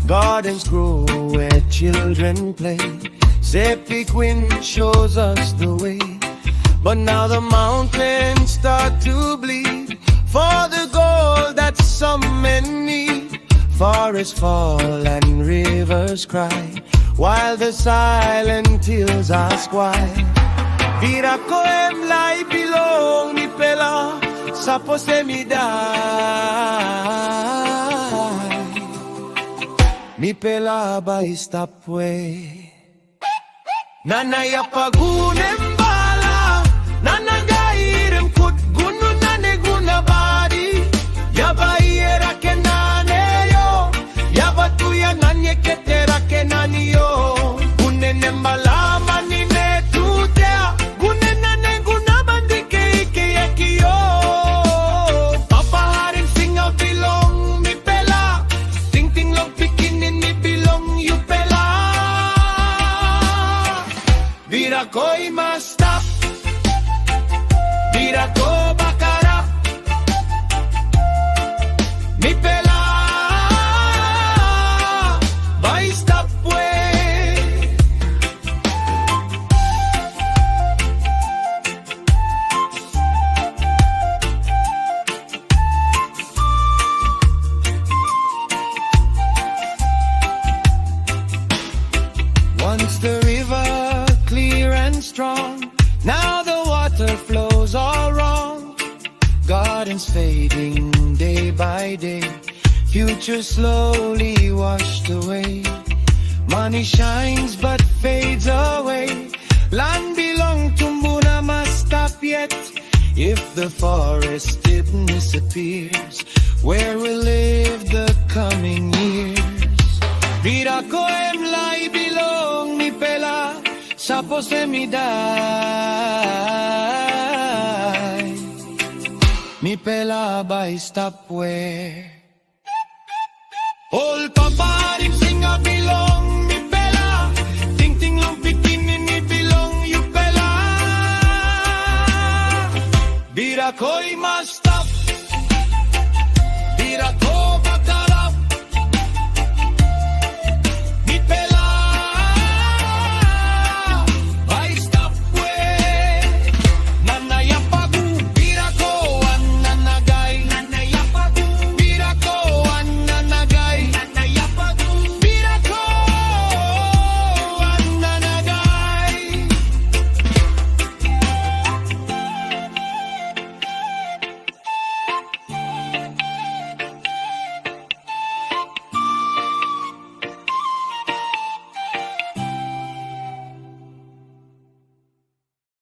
Gardens grow where children play. Sepik wind shows us the way. But now the mountains start to bleed for the gold that some men need. Forests fall and rivers cry, while the silent hills ask why. Birako em lai bilong Mipela sapos emidai. Mipela Bai Stap we. Nanaya pagunembala, nanagairem kut gunu naneguna badi. Yabaira kenaneyo, yabatuya nanye ketera kenaniyo. Gunenembala manine tutea, gunenaneguna bandike ike yakiyo. Papa harin singa bilong Mipela, ting ting long pikinin ni bilong yupela. Birako Stap, Birako bakarap, Mipela Bai Stap we. Once the river clear and strong, now the water flows all wrong. Gardens fading day by day, future slowly washed away. Money shines but fades away. Land belong to Muna must stop yet. If the forest didn't disappears, where will live the coming years? Birako em lai bilong Mipela sapos emidai. Mipela Bai Stap we. Ol paparim